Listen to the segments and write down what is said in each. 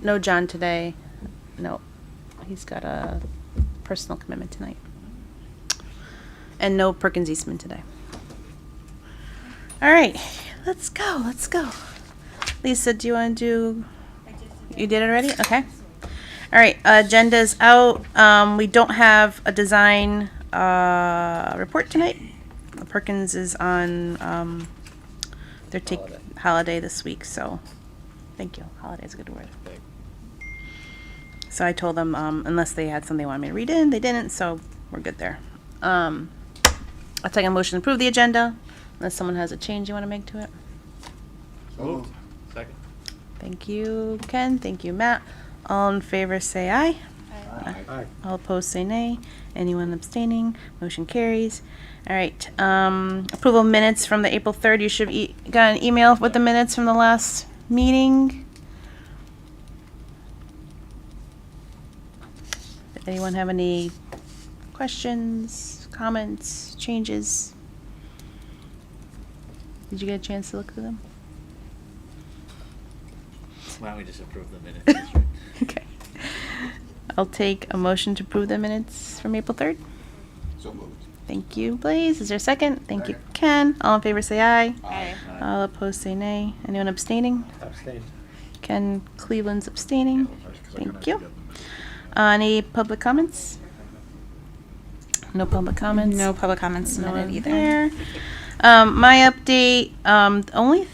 no John today. No, he's got a personal commitment tonight. And no Perkins Eastman today. All right, let's go. Lisa, do you want to do? You did it already? Okay. All right, agenda's out. We don't have a design report tonight. Perkins is on their holiday this week, so thank you. Holiday is a good word. So I told them unless they had something they wanted me to read in, they didn't, so we're good there. I'll take a motion to approve the agenda, unless someone has a change you want to make to it. Moved. Second. Thank you, Ken. Thank you, Matt. All in favor say aye. Aye. All opposed say nay. Anyone abstaining? Motion carries. All right. Approval of minutes from the April 3rd. You should have got an email with the minutes from the last meeting. Did anyone have any questions, comments, changes? Did you get a chance to look through them? Why don't we just approve the minutes? That's right. Okay. I'll take a motion to approve the minutes from April 3rd. So moved. Thank you, Blaze. Is there a second? Thank you, Ken. All in favor say aye. Aye. All opposed say nay. Anyone abstaining? Abstain. Ken Cleveland's abstaining. Thank you. Any public comments? No public comments? No public comments No submitted one either. there. My update, only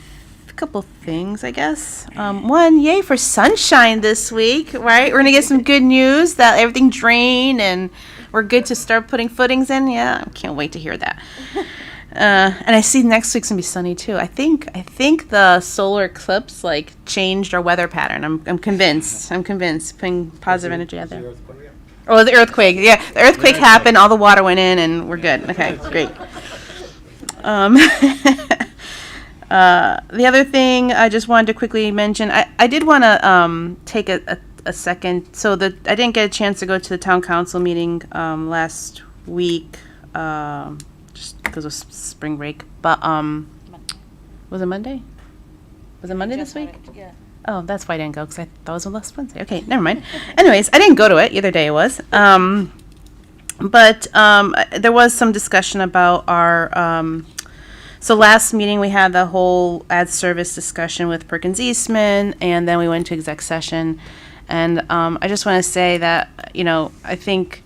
a couple things, I guess. One, yay for sunshine this week, right? We're going to get some good news that everything drained and we're good to start putting footings in. Yeah, I can't wait to hear that. And I see next week's going to be sunny too. I think the solar eclipse changed our weather pattern. I'm convinced. Putting positive energy out there. Oh, the earthquake. Yeah, the earthquake happened. All the water went in, and we're good. Okay, great. The other thing I just wanted to quickly mention, I did want to take a second. So I didn't get a chance to go to the town council meeting last week, just because of spring break. But was it Monday? Was it Monday this week? Yeah. Oh, that's why I didn't go, because I thought it was last Wednesday. Okay, never mind. Anyways, I didn't go to it. Either day it was. But there was some discussion about our... so last meeting we had the whole ad service discussion with Perkins Eastman, and then we went to exec session. And I just want to say that, I think...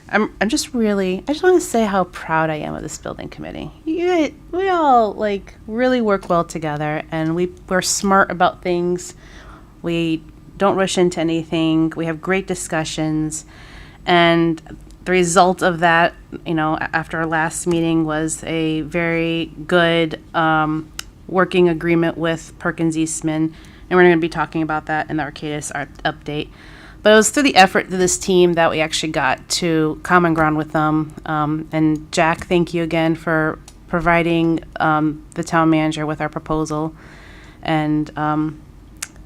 I just want to say how proud I am of this building committee. We all really work well together, and we're smart about things. We don't rush into anything. We have great discussions, and the result of that, after our last meeting, was a very good working agreement with Perkins Eastman, and we're going to be talking about that in the Arcadis update. But it was through the effort of this team that we actually got to common ground with them. And Jack, thank you again for providing the town manager with our proposal. And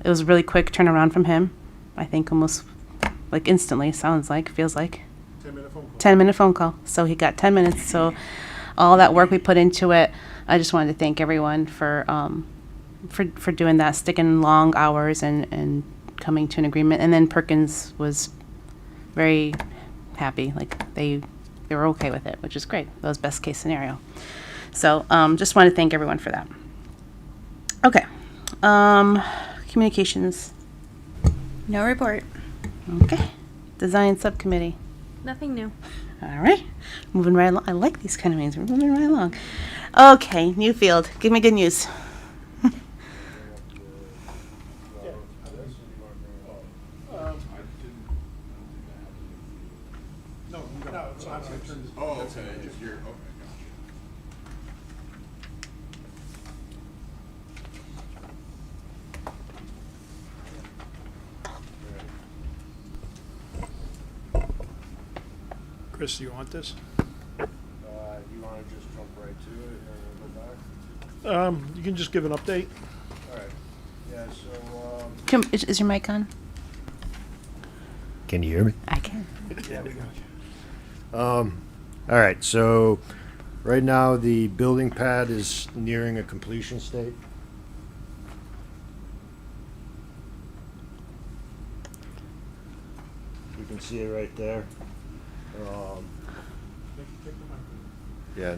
it was a really quick turnaround from him. I think almost instantly, feels like. 10-minute phone call. 10-minute phone call. So he got 10 minutes. So all that work we put into it, I just wanted to thank everyone for doing that, sticking long hours and coming to an agreement. And then Perkins was very happy. They were okay with it, which is great. That was best case scenario. So just want to thank everyone for that. Okay. Communications. No report. Okay. Design subcommittee. Nothing new. All right. Moving right along. I like these kind of meetings. We're moving right along. Okay. Newfield. Give me good news. Oh, okay. You're okay. Chris, do you want this? You want to just jump right to it and go back? You can just give an update. All right. Yeah, so, Is your mic on? can you hear me? I can. Yeah, we got you. All right, so right now the building pad is nearing a completion state. You can see it right there. Yeah.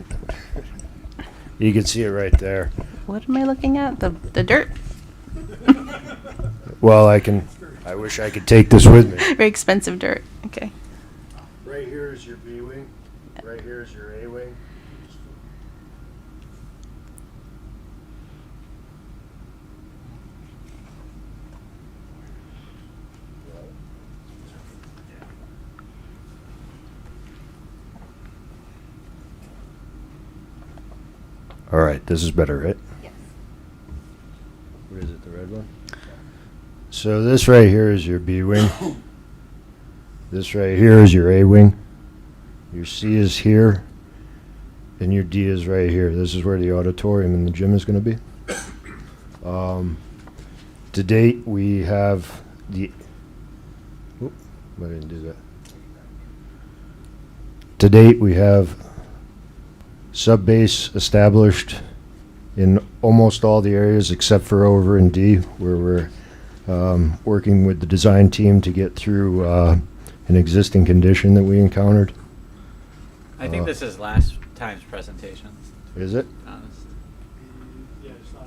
You can see it right there. What am I looking at? The dirt? Well, I wish I could take this with me. Very expensive dirt. Okay. Right here is your B wing. Right here is your A wing. All right, this is better, right? Yes. What is it, the red one? So this right here is your B wing. This right here is your A wing. Your C is here. And your D is right here. This is where the auditorium and the gym is going to be. To date, we have the... Oop, I didn't do that. To date, we have sub-base established in almost all the areas except for over in D, where we're working with the design team to get through an existing condition that we encountered. I think this is last time's presentation, Is it? to be honest. Yeah, it's not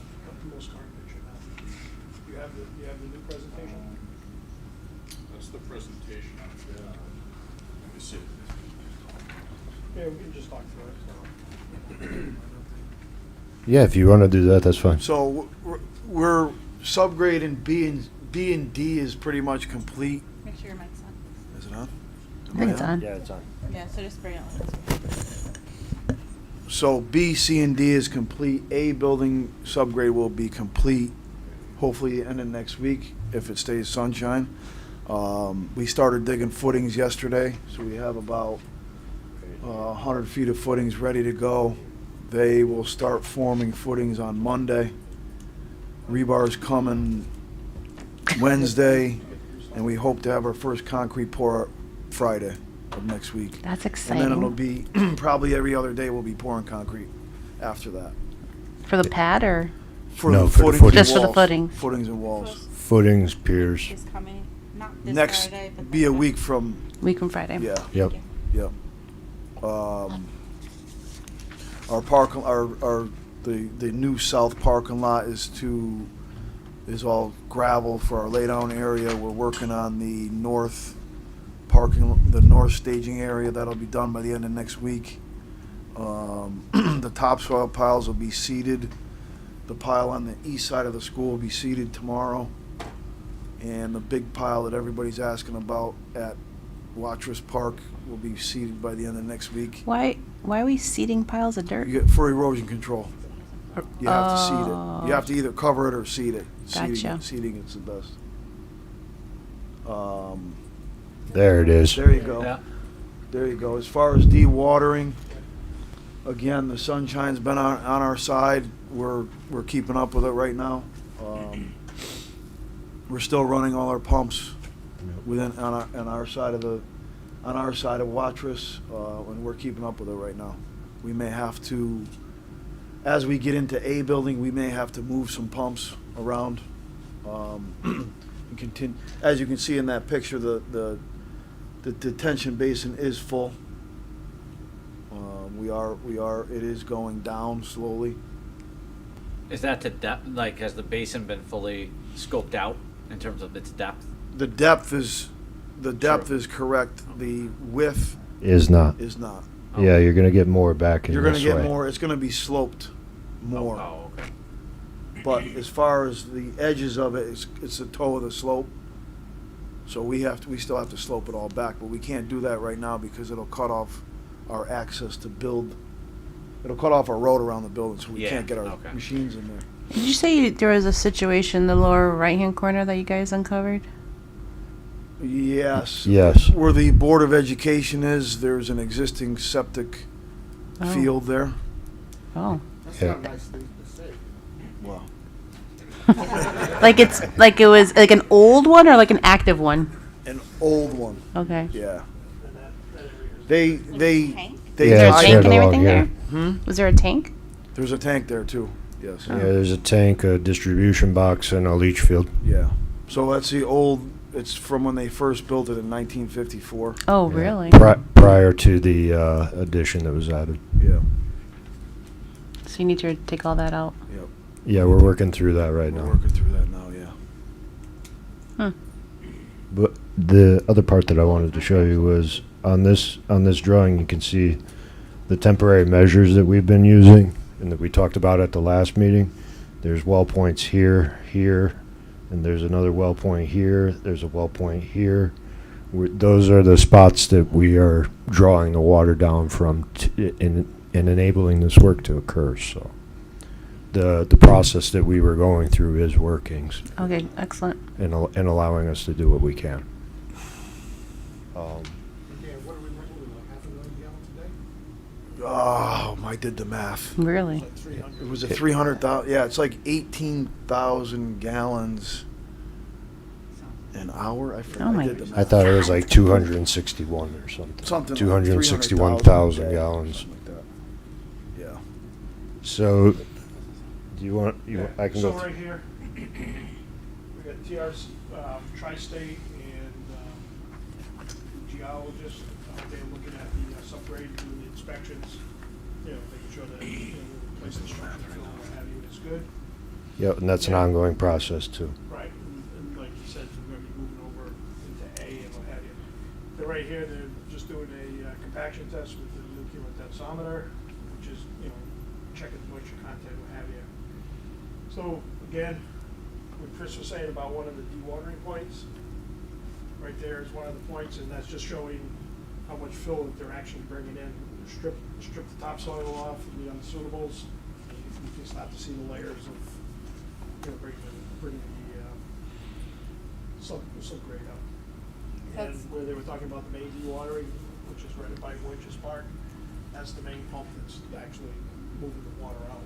the most current picture now. You have the new presentation? That's the presentation. Let me see. Yeah, we can just talk through it. Yeah, if you want to do that, that's fine. So we're subgrading B and D is pretty much complete. Make sure your mic's on. Is it on? I think it's on. Yeah, it's on. Yeah, so just spray it on. So B, C, and D is complete. A building subgrade will be complete, hopefully end of next week if it stays sunshine. We started digging footings yesterday, so we have about 100 feet of footings ready to go. They will start forming footings on Monday. Rebar's coming Wednesday, and we hope to have our first concrete pour Friday of next week. That's And exciting. then it'll be, probably every other day we'll be pouring concrete after that. For the pad or? For No, the for the footings and footings. Just for the walls. footings. Footings and walls. Footings, piers. Is coming, not this Next, Saturday, but be a the- week from, Week from Friday. yeah, Yep. yep. Our park, the new south parking lot is all gravel for our laydown area. We're working on the north staging area. That'll be done by the end of next week. The topsoil piles will be seeded. The pile on the east side of the school will be seeded tomorrow. And the big pile that everybody's asking about at Watrous Park will be seeded by the end of next week. Why are we seeding piles of dirt? You get for erosion control. You have to seed Oh. it. You have to either cover it or seed it. Gotcha. Seeding it's the best. There it is. There you go. Yeah. There you go. As far as dewatering, again, the sunshine's been on our side. We're keeping up with it right now. We're still running all our pumps on our side of Watrous, and we're keeping up with it right now. We may have to, as we get into A building, we may have to move some pumps around. And continue. As you can see in that picture, the detention basin is full. It is going down slowly. Is that to depth, like, has the basin been fully scoped out in terms of its depth? The depth is correct. The width Is not. is not. Yeah, you're going to get more back in You're gonna this get way. more, it's gonna be sloped more. Oh, okay. But as far as the edges of it, it's the toe of the slope. So we still have to slope it all back, but we can't do that right now because it'll cut off our access to build. It'll cut off our road around the building, so we Yeah, can't get our okay. machines in there. Did you say there was a situation in the lower right-hand corner that you guys uncovered? Yes. Yes. Where the Board of Education is, there's an existing septic Oh. field there. Oh. That's Yeah. not a nice thing to say. Wow. Like it was like an old one or like an active one? An old one, Okay. yeah. And that area is. They Tank? they Yeah, Is there a it's tied- tank right and along everything here. there? Hmm? Was there a tank? There's a tank there too. Yes. Oh. Yeah, there's a tank, a distribution box, and a leach field. Yeah. So that's the old, it's from when they first built it in 1954. Oh, Yeah, really? Prior to the addition that was added. Yeah, So you need to take all that out. yep. Yeah, we're working through that right We're now. working through that now, yeah. Hmm. But the other part that I wanted to show you was on this drawing, you can see the temporary measures that we've been using and that we talked about at the last meeting. There's well points here, here, and there's another well point here. There's a well point here. Those are the spots that we are drawing the water down from and enabling this work to occur. So the process that we were going through is working Okay, excellent. and allowing us to do what we can. Dan, what are we renting, like half a million gallons a day? Oh, I did the math. Really? Like 300. It was a 300,000, yeah, it's like 18,000 gallons an hour. I forget. Oh my- I did the math. I thought it was like 261 or something. Something like 261,000 a day, gallons. something like that. Yeah. So, do you want? I can So go. right here, we got TR's, tri-state and, geologists out there looking at the subgrade, doing the inspections, making sure that, the place the structure, fill, what have you, is good. Yeah, and that's an ongoing process too. Right, and like you said, we're gonna be moving over into A and what have you. They're right here, they're just doing a compaction test with the nuclear densometer, which is, checking the moisture content, what have you. So, again, what Chris was saying about one of the dewatering points, right there is one of the points, and that's just showing how much fill that they're actually bringing in. Strip the topsoil off, the unsuitables, and you can start to see the layers of, bringing the subgrade up. And That's- where they were talking about the main dewatering, which is right by Winches Park, that's the main pump that's actually moving the water out.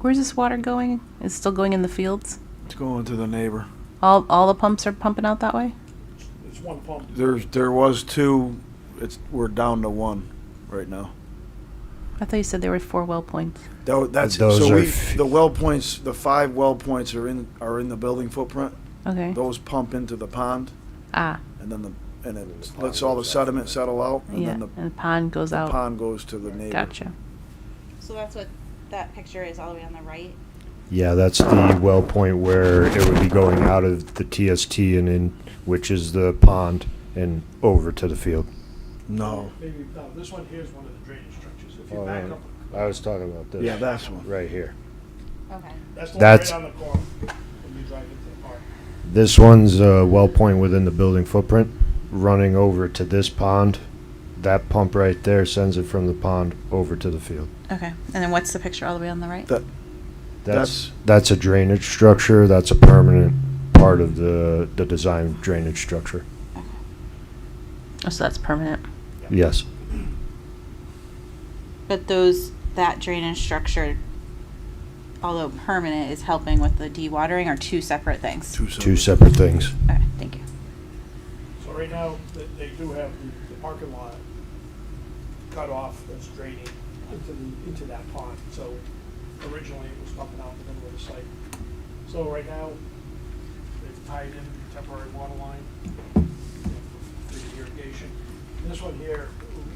Where's this water going? Is it still going in the fields? It's going to the neighbor. All the pumps are pumping out that way? It's one pump. There was two, we're down to one right now. I thought you said there were 4 well points. That's, Those so are the well points, the 5 well points are in the building footprint. Okay. Those pump into the pond, Ah, and then it lets all the sediment settle out, and yeah. then And the pond goes the out. pond goes to the neighbor. Gotcha. So that's what that picture is all the way on the right. Yeah, that's the well point where it would be going out of the TST and in, which is the pond, and over to the field. No. Maybe, no, this one here is one of the drainage structures. If you Oh, back no. up. I was talking about this. Yeah, that's one. Right here. Okay. That's the one That's- right on the corner when you drive into the park. This one's a well point within the building footprint, running over to this pond. That pump right there sends it from the pond over to the field. Okay. And then what's the picture all the way on the right? That's a drainage structure. That's a permanent part of the design drainage structure. Oh, so that's permanent. Yes. But that drainage structure, although permanent, is helping with the dewatering, are two separate things. Two separate things. Okay, thank you. So right now, they do have the parking lot cut off that's draining into that pond. So originally it was pumping out the middle of the site. So right now, they've tied in a temporary water line for the irrigation. And this one here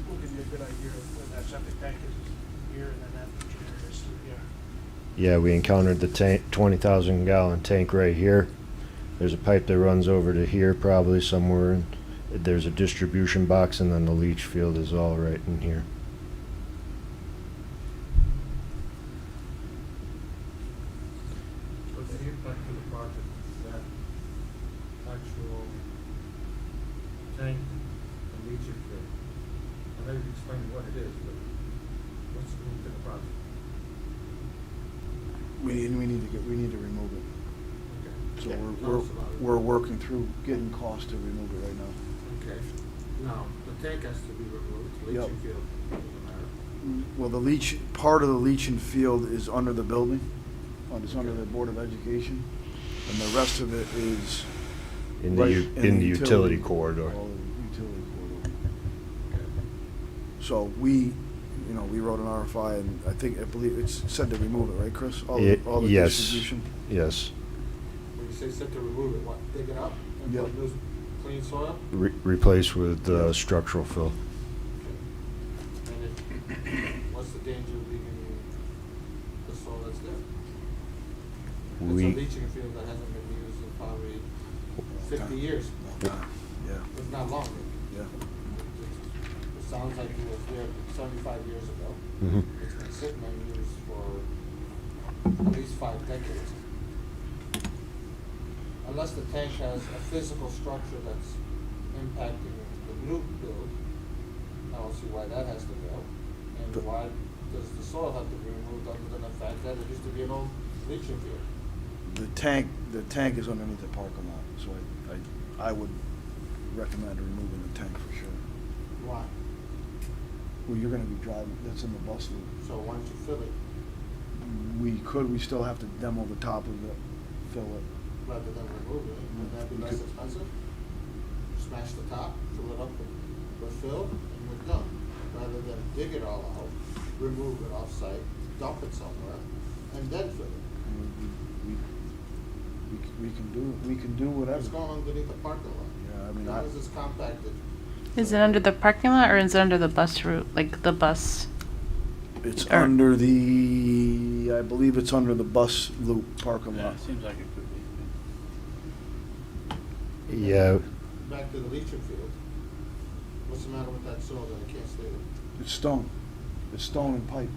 will give you a good idea of where that septic tank is here, and then that leaching area is through here. Yeah, we encountered the tank, 20,000 gallon tank right here. There's a pipe that runs over to here probably somewhere. And there's a distribution box, and then the leach field is all right in here. What's the impact of the project, that actual tank and leaching field? I know you explained what it is, but what's the impact of the project? We need to remove it. Okay. So Yeah, we're, tell us about it. we're working through getting costs to remove it right now. Okay, now, the tank has to be removed, the Yep. leaching field doesn't matter. Well, part of the leaching field is under the building, it's under the Board of Education, and the rest of it is In right the utility corridor. all the utility corridor. Okay. So we wrote an RFI, and I believe it's said to remove it, right, Chris? All the Yes. distribution. Yes. When you say set to remove it, what, dig it up and Yep. put new clean soil? Replace with structural fill. And what's the danger of leaving the soil that's there? It's a We, leaching field that hasn't been used in probably 50 years, Yeah, if not longer. yeah. It sounds like it was there 75 years ago. Mhm. It's been sitting unused for at least 5 decades. Unless the tank has a physical structure that's impacting the new build, I don't see why that has to go. And why does the soil have to be removed other than the fact that it used to be an old leaching field? The tank is underneath the parking lot, so I would recommend removing the tank for sure. Why? Well, you're gonna be driving, that's in the bus loop. So why don't you fill it We still have to demo the top of it, fill it. rather than remove it? Would that be less expensive? Smash the top, fill it up with fill, and we're done. Rather than dig it all out, remove it off-site, dump it somewhere, and then fill it. We can do whatever. It's going underneath the parking lot. Yeah, I mean, How is this compacted? Is it under the parking lot or is it under the bus route, like the bus? It's Or- under I believe it's under the bus loop parking Yeah, lot. it seems like it could be. yeah, Back to the leaching field. What's the matter with that soil that it can't stay there? It's stone. It's stone and pipe.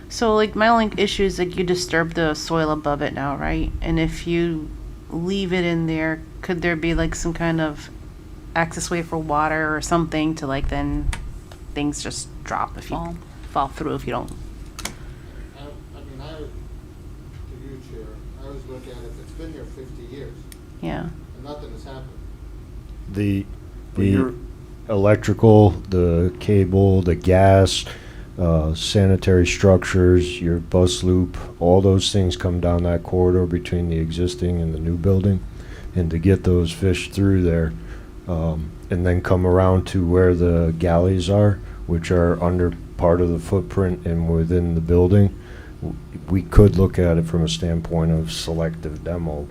So like my only issue is like you disturb the soil above it now, right? And if you leave it in there, could there be like some kind of access way for water or something to like then things just drop if you fall through if you don't? To you, Chair, I always look at it, it's been here 50 years, Yeah. and nothing has happened. the But you're- electrical, the cable, the gas, sanitary structures, your bus loop, all those things come down that corridor between the existing and the new building. And to get those fish through there, and then come around to where the galleys are, which are under part of the footprint and within the building, we could look at it from a standpoint of selective demo.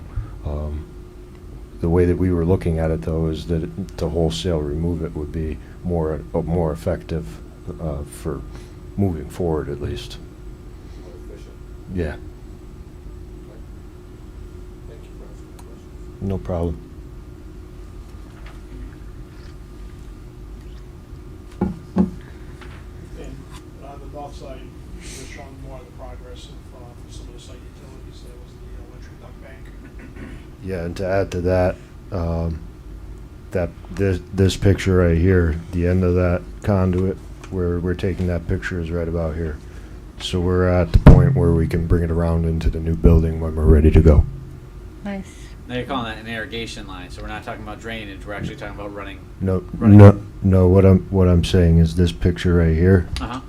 The way that we were looking at it, though, is that to wholesale remove it would be more effective for moving forward, at least. More efficient. Yeah, Okay. Thank you for answering the questions. no problem. And on the north side, we're showing more of the progress of some of the site utilities. There was the electric duct bank. Yeah, and to add to that, this picture right here, the end of that conduit where we're taking that picture is right about here. So we're at the point where we can bring it around into the new building when we're ready to go. Nice. Now you're calling that an irrigation line, so we're not talking about drainage, we're actually talking about running. No, Running. no. What I'm saying is this picture right here Uh-huh,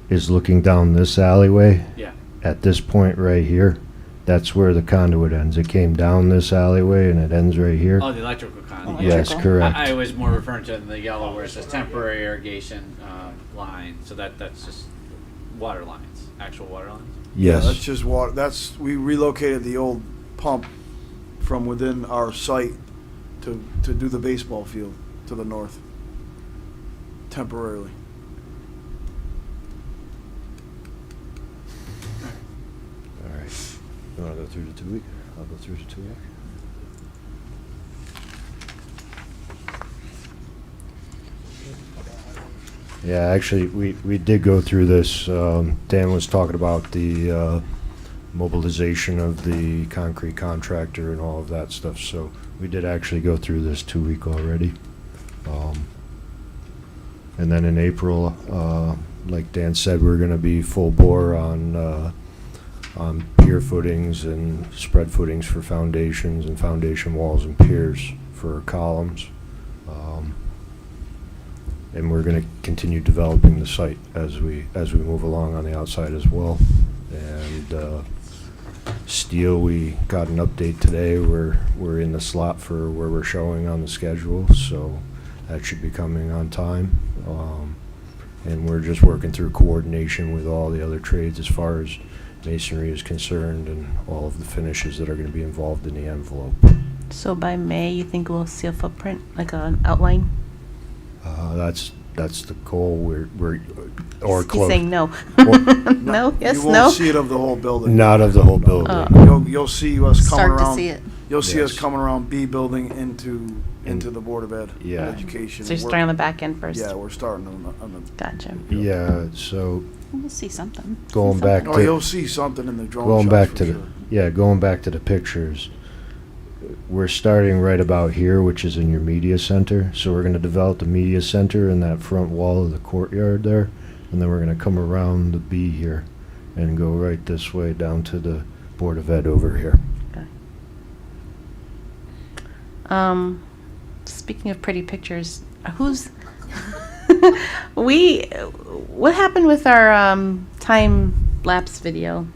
is looking down this alleyway. yeah. At this point right here, that's where the conduit ends. It came down this alleyway and it ends right here. Oh, the electrical conduit. Yes, electrical. correct. I was more referring to the yellow where it says temporary irrigation line, so that's just water lines, actual water lines? Yes. That's just water. We relocated the old pump from within our site to do the baseball field to the north temporarily. All right. You want to go through the 2 week? I'll go through the 2 week. Yeah, actually, we did go through this. Dan was talking about the mobilization of the concrete contractor and all of that stuff. So we did actually go through this 2 week already. And then in April, like Dan said, we're going to be full bore on pier footings and spread footings for foundations and foundation walls and piers for columns. And we're going to continue developing the site as we move along on the outside as well. And steel, we got an update today. We're in the slot for where we're showing on the schedule, so that should be coming on time. And we're just working through coordination with all the other trades as far as masonry is concerned and all of the finishes that are going to be involved in the envelope. So by May, you think we'll see a footprint, like an outline? That's the goal. We're or He's close. saying no. Well, No, yes, You no? won't see it of the whole building. Not of the whole building. You'll see us coming Start to around. see it. You'll see us Yes. coming around B building into the Board of Ed. Yeah. Education. So you're We're- starting on the back end first? Yeah, we're starting on the. Gotcha. Yeah. So We'll see something. going back Oh, to you'll see something in the drone going shots back for to sure. going back to the pictures. We're starting right about here, which is in your media center. So we're going to develop the media center in that front wall of the courtyard there, and then we're going to come around the B here, and go right this way down to the Board of Ed over here. Speaking of pretty pictures, who's what happened with our time lapse video?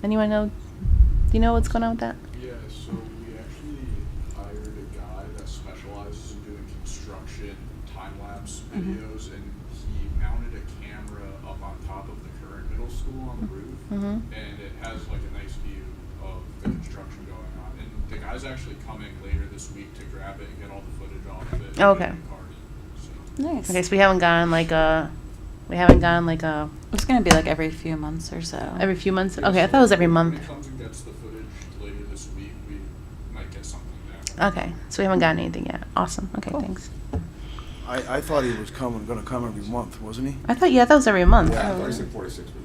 Anyone know? Do you know what's going on with that? Yeah, so we actually hired a guy that specializes in doing construction time-lapse videos, and he mounted a camera up on top of the current middle school on the roof, Mm-hmm. and it has like a nice view of the construction going on. And the guy's actually coming later this week to grab it and get all the footage off of it. and Okay. get the card in, so. Nice. Okay, so we haven't gone like a It's gonna be like every few months or so. every few months. Yeah, Okay, I so thought it was every when month. he comes and gets the footage later this week, we might get something there. Okay, so we haven't gotten anything yet. Awesome. Okay, thanks. I thought he was gonna come every month, wasn't he? I thought that was every month. Yeah, I thought he said 46 weeks.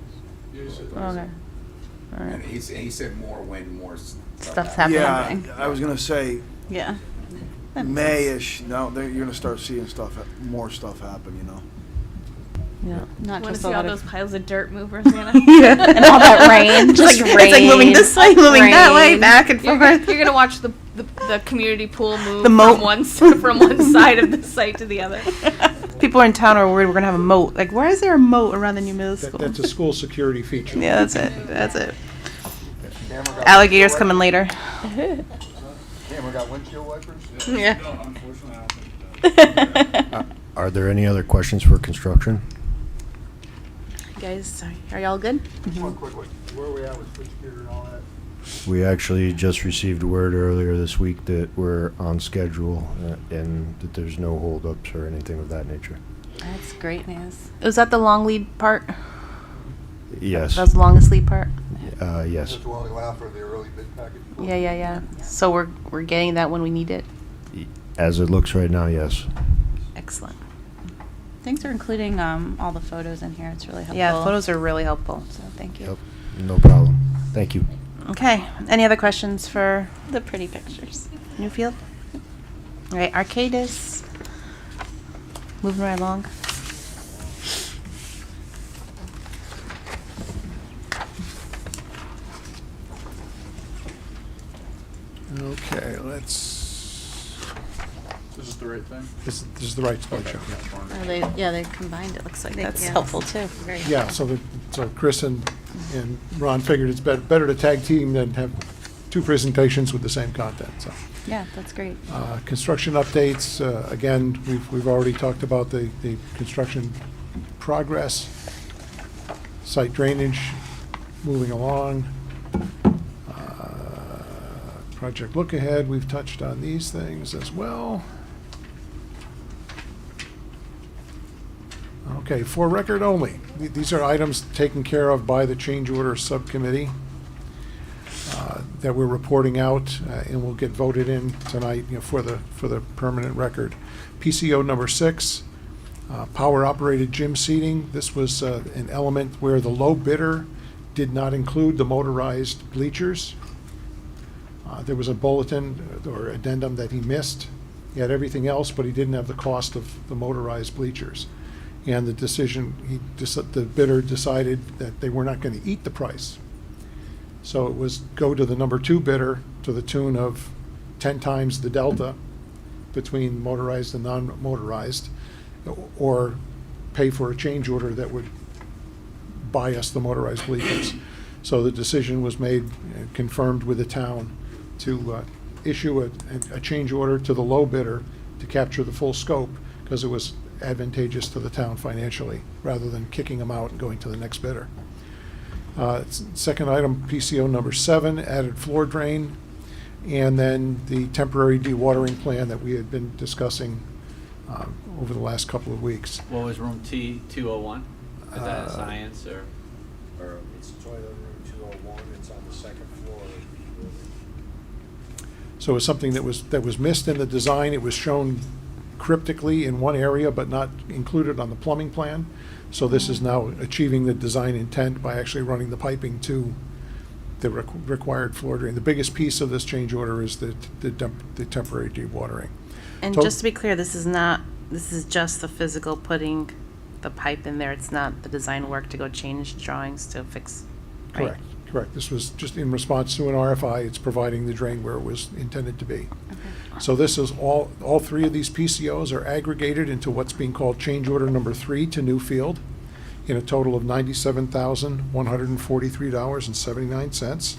Yeah, he said Okay. All And right. he said more when more Stuff's happens. happening. Yeah, I was gonna say Yeah. That makes sense. Mayish. Now you're gonna start seeing more stuff happen. You know. Yeah. Not Want to just see a all lot those of piles of dirt move, Rosanna? Yeah. and all that rain. It's Just like, it's like moving rain. this way, moving that way, Rain. back and You're, forth. you're gonna watch the community pool move The moat. from from one side of the site to the other. People in town are worried we're gonna have a moat. Like, why is there a moat around the new middle school? That's a school security feature. Yeah, that's it. That's it. Alligators coming later. Camera got windshield wipers? Yeah. No, unfortunately, I don't think that. Are there any other questions for construction? Guys, sorry. Are y'all good? One quick one. Where are we at with switchgear and all that? We actually just received word earlier this week that we're on schedule and that there's no holdups or anything of that nature. That's great news. Was that the long lead part? Yes. That was the longest lead part? Yes. Just while we allow for the early bid package. Yeah. So we're getting that when we need it. As it looks right now, yes. Excellent. Thanks for including all the photos in here. It's really helpful. Yeah, photos are really helpful. So thank you. Yep. No problem. Thank you. Okay. Any other questions for The pretty pictures. Newfield? All right, Arcadis. Moving right along. Okay, let's, This is the right thing? this is the right spot, Joe. They combined. It looks like That's yeah. helpful too. Very Yeah, so Chris and Ron figured it's better to tag team than have two presentations with the same content, so. Yeah, that's great. Construction updates, again, we've already talked about the construction progress. Site drainage moving along. Project look ahead, we've touched on these things as well. Okay, for record only, these are items taken care of by the change order subcommittee that we're reporting out, and will get voted in tonight, for the permanent record. PCO number 6, power operated gym seating. This was an element where the low bidder did not include the motorized bleachers. There was a bulletin or addendum that he missed. He had everything else, but he didn't have the cost of the motorized bleachers. And the the bidder decided that they were not going to eat the price. So it was go to the number 2 bidder to the tune of 10 times the delta between motorized and non-motorized, or pay for a change order that would buy us the motorized bleachers. So the decision was made, confirmed with the town, to issue a change order to the low bidder to capture the full scope, because it was advantageous to the town financially, rather than kicking them out and going to the next bidder. Second item, PCO number 7, added floor drain, and then the temporary dewatering plan that we had been discussing over the last couple of weeks. What was room T201? Is that science or? It's toilet room 201, it's on the second floor of the building. So it was something that was missed in the design. It was shown cryptically in one area, but not included on the plumbing plan. So this is now achieving the design intent by actually running the piping to the required floor drain. The biggest piece of this change order is the temporary dewatering. And To- just to be clear, this is just the physical putting the pipe in there. It's not the design work to go change drawings to fix, right? Correct. This was just in response to an RFI. It's providing the drain where it was intended to be. So this is all three of these PCOs are aggregated into what's being called change order number 3 to Newfield in a total of $97,143.79.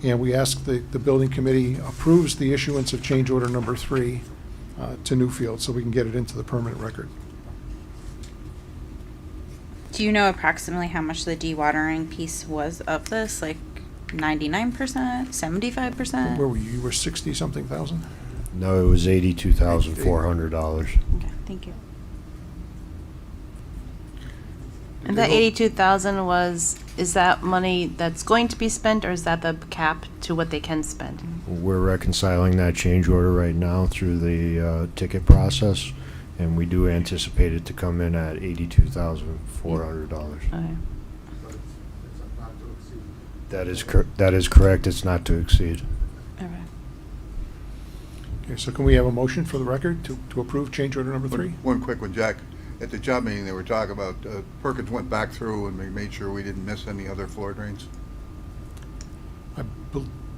And we ask the building committee approves the issuance of change order number 3 to Newfield so we can get it into the permanent record. Do you know approximately how much the dewatering piece was of this? Like 99%, 75%? Where were you? You were 60-something thousand? No, it was $82,400. Okay, thank you. And that 82,000 is that money that's going to be spent, or is that the cap to what they can spend? We're reconciling that change order right now through the ticket process, and we do anticipate it to come in at $82,400. Okay. So it's not to exceed. That is correct. It's not to exceed. Okay. Okay, so can we have a motion for the record to approve change order number 3? One quick one, Jack. At the job meeting, they were talking about, Perkins went back through and we made sure we didn't miss any other floor drains. I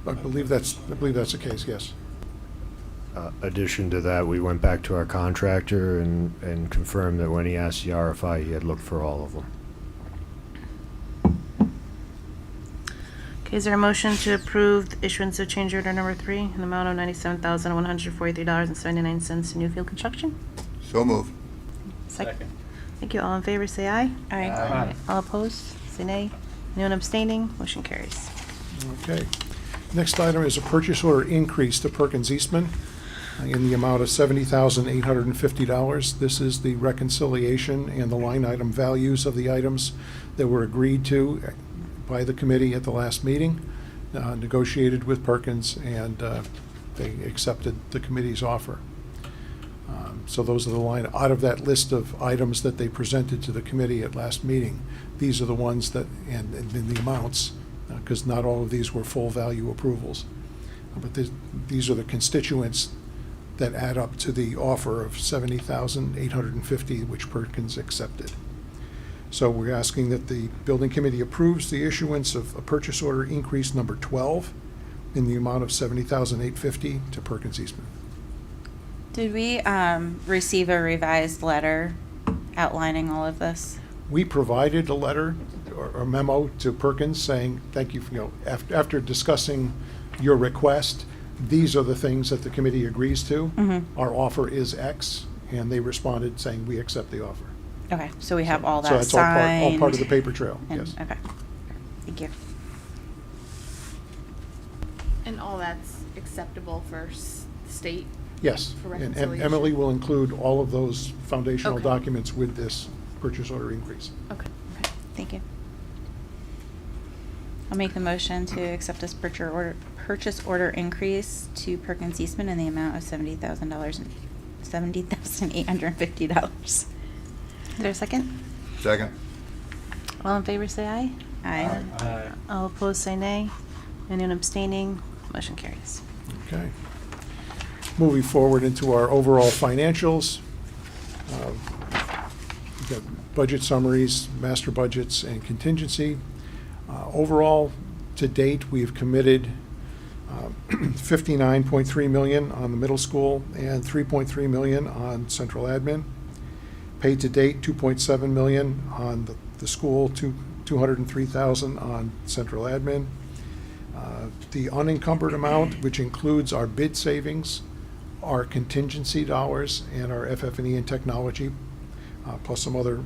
believe that's the case, yes. Addition to that, we went back to our contractor and confirmed that when he asked the RFI, he had looked for all of them. Okay, is there a motion to approve the issuance of change order number 3 in the amount of $97,143.79 to Newfield Construction? So moved. Second. Thank you. All in favor, say aye. Aye. All opposed, say nay. Anyone abstaining? Motion carries. Okay. Next item is a purchase order increase to Perkins Eastman in the amount of $70,850. This is the reconciliation and the line item values of the items that were agreed to by the committee at the last meeting, negotiated with Perkins, and they accepted the committee's offer. So those are the line, out of that list of items that they presented to the committee at last meeting, these are the ones that, and the amounts, because not all of these were full value approvals. But these are the constituents that add up to the offer of $70,850, which Perkins accepted. So we're asking that the building committee approves the issuance of a purchase order increase number 12 in the amount of $70,850 to Perkins Eastman. Did we receive a revised letter outlining all of this? We provided a letter or a memo to Perkins saying, thank you, after discussing your request, these are the things that the committee agrees to. Mm-hmm. Our offer is X, and they responded saying, we accept the offer. Okay, so we have all that So that's signed. all part of the paper trail, and- yes. Okay, thank you. And all that's acceptable for state? Yes, For and reconciliation. Emily will include all of those foundational Okay. documents with this purchase order increase. Okay. Okay, thank you. I'll make the motion to accept this purchase order increase to Perkins Eastman in the amount of $70,850. Is there a second? Second. All in favor, say aye. Aye. All opposed, say nay. Anyone abstaining? Motion carries. Okay. Moving forward into our overall financials. We've got budget summaries, master budgets, and contingency. Overall, to date, we've committed $59.3 million on the middle school and $3.3 million on central admin. Paid to date, $2.7 million on the school, $203,000 on central admin. The unencumbered amount, which includes our bid savings, our contingency dollars, and our FF&E and technology, plus some other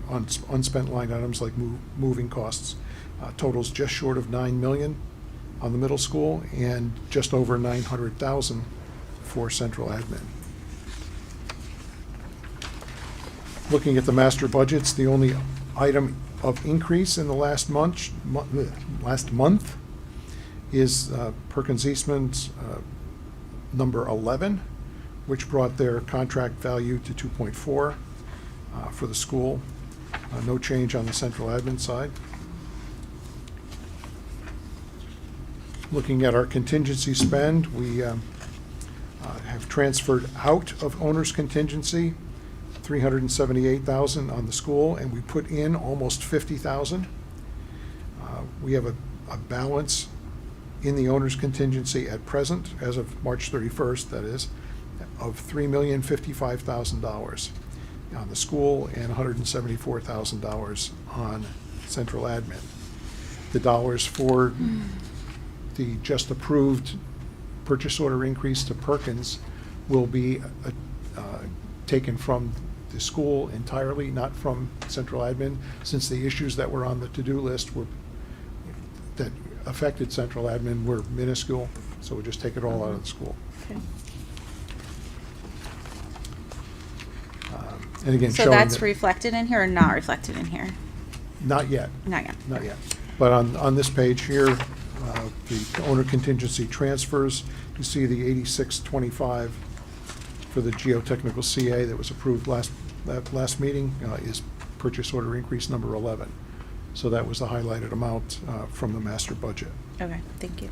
unspent line items like moving costs. Totals just short of 9 million on the middle school and just over 900,000 for central admin. Looking at the master budgets, the only item of increase in the last month is Perkins Eastman's number 11, which brought their contract value to 2.4 for the school. No change on the central admin side. Looking at our contingency spend, we have transferred out of owner's contingency $378,000 on the school, and we put in almost $50,000. We have a balance in the owner's contingency at present, as of March 31st, that is, of $3,055,000 on the school and $174,000 on central admin. The dollars for the just approved purchase order increase to Perkins will be taken from the school entirely, not from central admin, since the issues that were on the to-do list that affected central admin were minuscule, so we'll just take it all out of the school. Okay. And again, So showing that's that- reflected in here or not reflected in here? Not yet. Not yet. Not yet. But on this page here, the owner contingency transfers, you see the 8625 for the geotechnical CA that was approved that last meeting is purchase order increase number 11. So that was the highlighted amount from the master budget. Okay, thank you.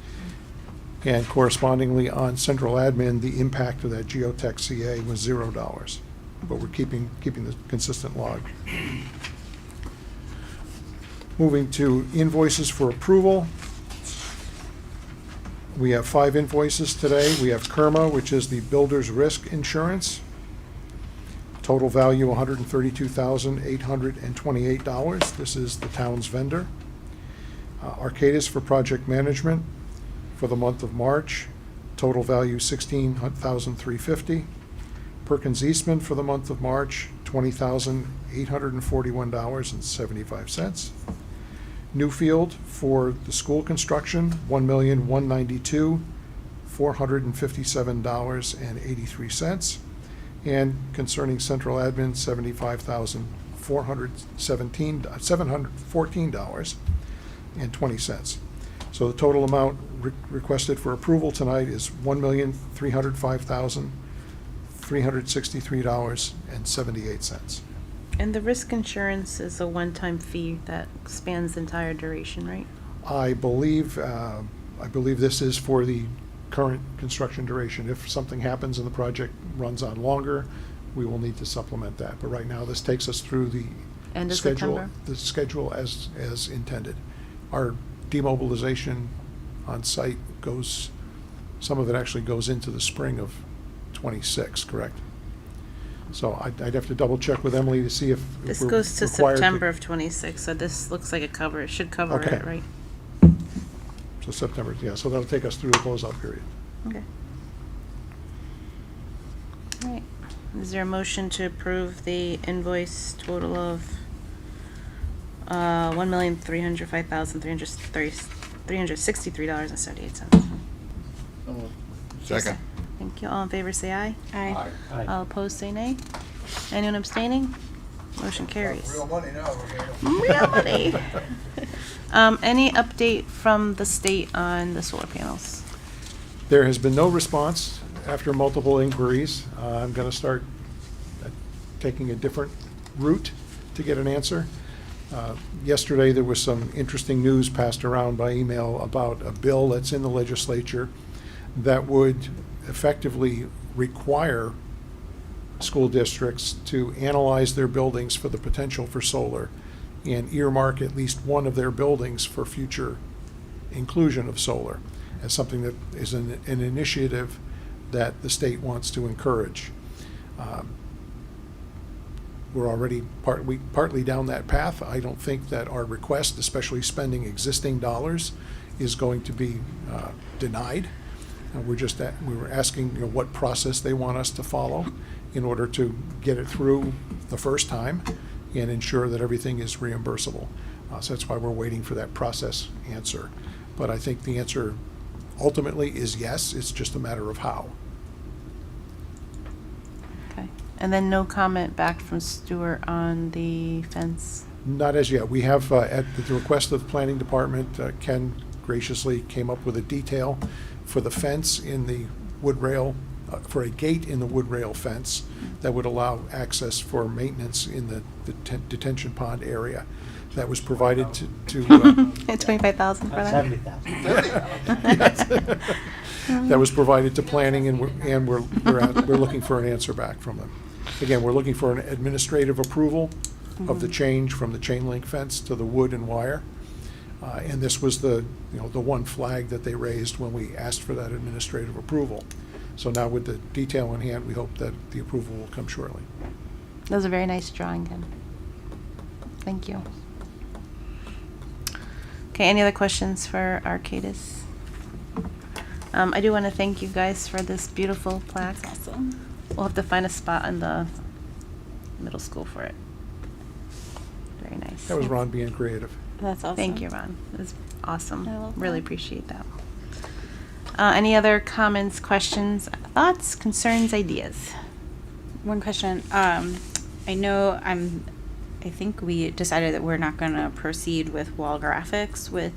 And correspondingly on central admin, the impact of that geotech CA was $0, but we're keeping the consistent log. Moving to invoices for approval. We have 5 invoices today. We have Kerma, which is the builder's risk insurance. Total value $132,828. This is the town's vendor. Arcadis for project management for the month of March. Total value $16,350. Perkins Eastman for the month of March, $20,841.75. Newfield for the school construction, $1,192,457.83. And concerning central admin, $714.20. So the total amount requested for approval tonight is $1,305,363.78. And the risk insurance is a one-time fee that spans the entire duration, right? I believe this is for the current construction duration. If something happens and the project runs on longer, we will need to supplement that. But right now, this takes us through the End of schedule, September? the schedule as intended. Our demobilization on site goes, some of it actually goes into the spring of '26, correct? So I'd have to double check with Emily to see if This we're goes to required September of '26, so this looks like it should cover Okay. it, right? So September, yeah, so that'll take us through the closeout period. Okay. All right. Is there a motion to approve the invoice total of $1,305,363.78? Second. Thank you. All in favor, say aye. Aye. All opposed, say nay. Anyone abstaining? Motion carries. Real money now, Real money. Any update from the state on the solar panels? There has been no response after multiple inquiries. I'm going to start taking a different route to get an answer. Yesterday, there was some interesting news passed around by email about a bill that's in the legislature that would effectively require school districts to analyze their buildings for the potential for solar and earmark at least one of their buildings for future inclusion of solar as something that is an initiative that the state wants to encourage. We're already partly down that path. I don't think that our request, especially spending existing dollars, is going to be denied. We were asking, what process they want us to follow in order to get it through the first time and ensure that everything is reimbursable. So that's why we're waiting for that process answer. But I think the answer ultimately is yes, it's just a matter of how. Okay. And then no comment back from Stuart on the fence? Not as yet. We have, at the request of the planning department, Ken graciously came up with a detail for the fence in the wood rail, for a gate in the wood rail fence that would allow access for maintenance in the detention pond area. That was provided to 25,000 for that? 70,000. That was provided to planning, and we're looking for an answer back from them. Again, we're looking for an administrative approval of the change from the chain link fence to the wood and wire. And this was the one flag that they raised when we asked for that administrative approval. So now with the detail in hand, we hope that the approval will come shortly. That was a very nice drawing, Ken. Thank you. Okay, any other questions for Arcadis? I do want to thank you guys for this beautiful plaque. That's awesome. We'll have to find a spot in the middle school for it. Very nice. That was Ron being creative. That's awesome. Thank you, Ron. It was awesome. I love Really that. appreciate that. Any other comments, questions, thoughts, concerns, ideas? One question. I know I think we decided that we're not going to proceed with wall graphics with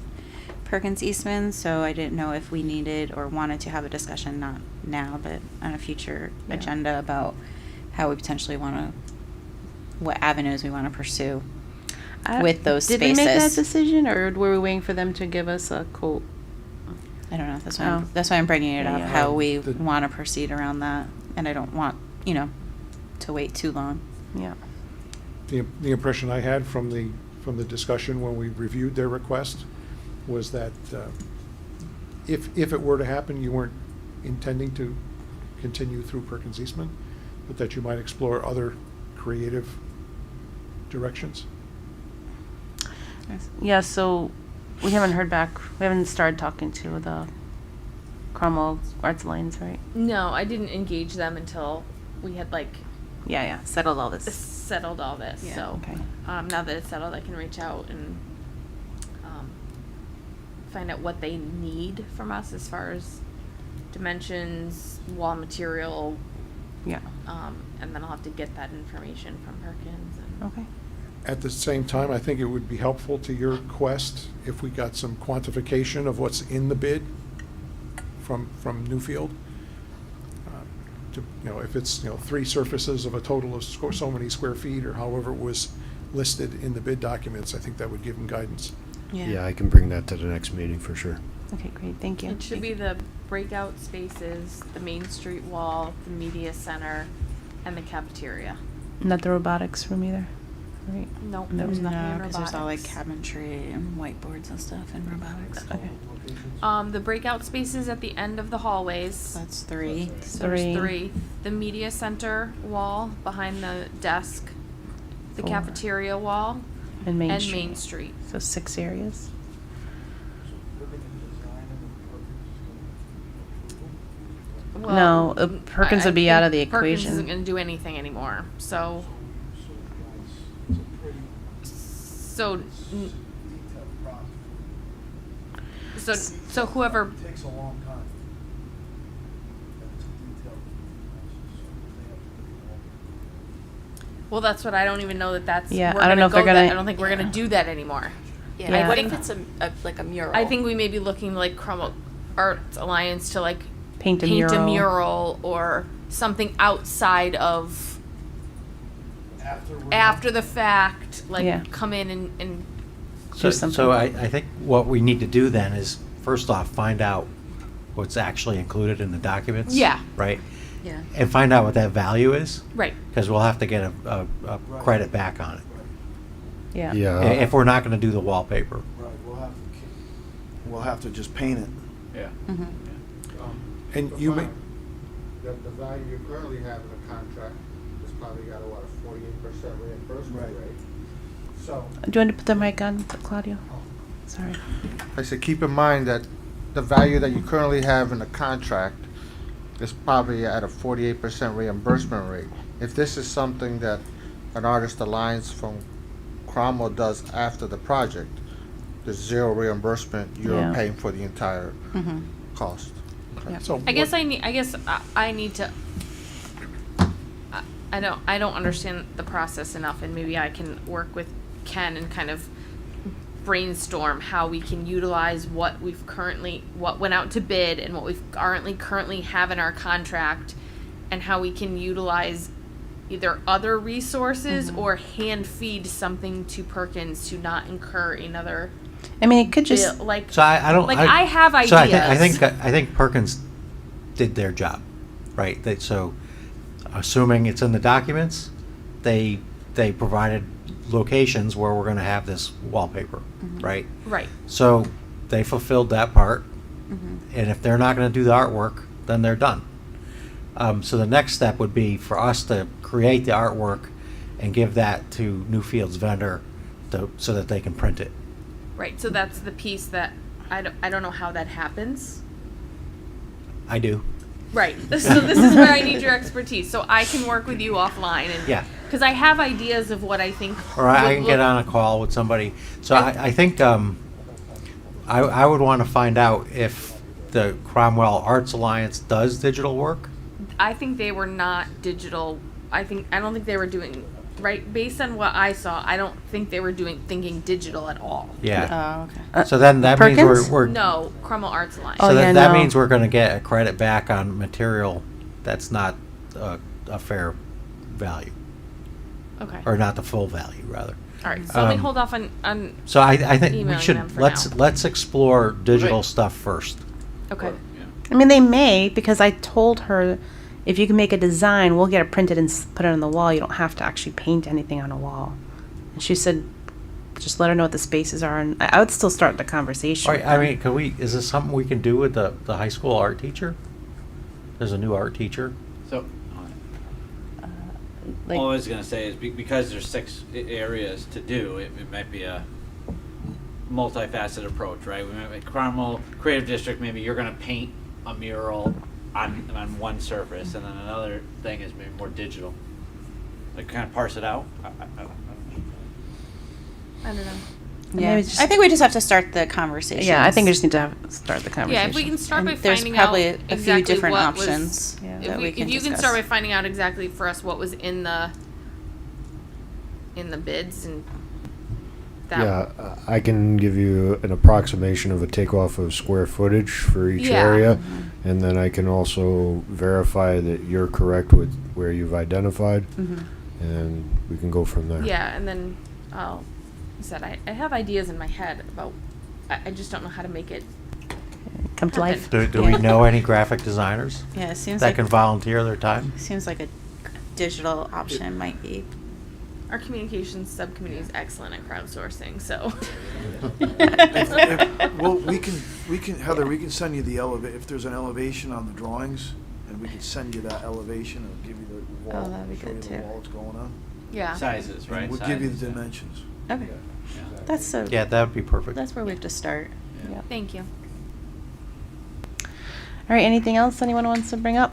Perkins Eastman, so I didn't know if we needed or wanted to have a discussion, not now, but on a future Yeah. agenda about how we potentially want to, what avenues we want to pursue with those Did spaces. we make that decision, or were we waiting for them to give us a quote? I don't know. That's why Oh. that's why I'm bringing it up. Yeah. How we The- want to proceed around that, and I don't want to wait too long. Yeah. The impression I had from the discussion when we reviewed their request was that if it were to happen, you weren't intending to continue through Perkins Eastman, but that you might explore other creative directions. Yeah, so we haven't heard back. We haven't started talking to the Cromwell Arts Alliance, right? No, I didn't engage them until we had Yeah, settled all this. settled all this. Yeah. So Okay. now that it's settled, I can reach out and find out what they need from us as far as dimensions, wall material, Yeah. and then I'll have to get that information from Perkins. And Okay. At the same time, I think it would be helpful to your quest if we got some quantification of what's in the bid from Newfield. If it's, 3 surfaces of a total of so many square feet, or however it was listed in the bid documents, I think that would give them guidance. Yeah, I can bring that to the next meeting for sure. Okay, great. Thank you. it should be the breakout spaces, the Main Street wall, the media center, and the cafeteria. Not the robotics room either, right? Nope, No. there was nothing in No, robotics. because there's all like cabinetry and whiteboards and stuff in robotics. Okay. The breakout spaces at the end of the hallways. That's 3. So there's Three. 3. The media center wall behind the desk, the 4. cafeteria wall, And Main and Street. Main Street. So 6 areas. No, Perkins would be out of the think Perkins equation. isn't going to do anything anymore. So so whoever. Takes a long time. Well, that's what I don't even know that's. Yeah, we're I don't know if they're go that- gonna- I don't think we're gonna do that anymore. Yeah. I What think if it's like a mural? I think we may be looking like Cromwell Arts Alliance to like Paint a paint mural. a mural or something outside of after the fact, like Yeah. come in and Do something. So I think what we need to do then is, first off, find out what's actually included in the documents. Yeah. Right? Yeah. And find out what that value is, right. because we'll have to get a credit back on it. Yeah. Yeah. If we're not gonna do the wallpaper. Right, we'll have to just paint it. Yeah. Mm-hmm. And you may, The value you currently have in the contract is probably got a 48% reimbursement Right. rate. So, Do you want to put the mic on, Claudio? Sorry. I said, keep in mind that the value that you currently have in the contract is probably at a 48% reimbursement rate. If this is something that an artist alliance from Cromwell does after the project, there's zero reimbursement. You're Yeah. paying for the entire Mhm. cost. Okay. So I guess what- I need to. I don't understand the process enough, and maybe I can work with Ken and kind of brainstorm how we can utilize what went out to bid and what we currently have in our contract, and how we can utilize either other resources or hand feed something to Perkins to not incur another I mean, it could just, bill. Like, So I don't. like I have So ideas. I think Perkins did their job, right? So, assuming it's in the documents, they provided locations where we're going to have this wallpaper, right? Right. So they fulfilled that part, and if they're not going to do the artwork, then they're done. So the next step would be for us to create the artwork and give that to Newfield's vendor so that they can print it. Right. So that's the piece that I don't know how that happens. I do. Right. So this is where I need your expertise. So I can work with you offline, and Yeah. because I have ideas of what I think. Or I would can get look- on a call with somebody. So I think I would want to find out if the Cromwell Arts Alliance does digital work. I think they were not digital. I don't think they were doing right based on what I saw. I don't think they were thinking digital at all. Yeah. Oh, okay. So then that means Perkins? we're No, Cromwell Arts Alliance. Oh, so yeah, that no. means we're going to get a credit back on material that's not a fair value, Okay. or not the full value, rather. All right. So let me um, hold off on. So I think we Emailing them should for let's now. let's explore digital Right. stuff first. Okay. Yeah. I mean, they may, because I told her, if you can make a design, we'll get it printed and put it on the wall. You don't have to actually paint anything on a wall. And she said, just let her know what the spaces are, and I would still start the conversation. All with right, I them. mean, can we? Is this something we can do with the high school art teacher? There's a new art teacher. So, Like- all I was gonna say is because there's 6 areas to do, it might be a multifaceted approach, right? We might make Cromwell Creative District. Maybe you're gonna paint a mural on one surface, and then another thing is maybe more digital. Like kind of parse it out. I don't know. I don't know. Yeah. Maybe just- I think we just have to start the conversation. Yeah, I think we just need to start the conversation. Yeah, if we can start by And there's finding probably out a few exactly different what was- options Yeah. that we can if you can discuss. start by finding out exactly for us what was in the bids and that. Yeah, I can give you an approximation of a takeoff of square footage for each Yeah. area, and then I can also verify that you're correct with where you've identified, and we can go from there. Yeah, and then I said I have ideas in my head about. I just don't know how to make it. Come to life. Do we know any graphic designers Yeah, it seems that like can volunteer their time? seems like a digital option might be. Our communications subcommittee is excellent at crowdsourcing, so. Well, we can, Heather, we can send you the if there's an elevation on the drawings, and we can send you that elevation and give you the wall. Oh, that'd be show you good the too. wall it's going on. Yeah. Sizes, right? And we'll give you the Sizes, yeah. dimensions. Okay, Yeah. that's so. Yeah, that would be perfect. That's where we have to start. Yeah. Thank you. All right, anything else anyone wants to bring up?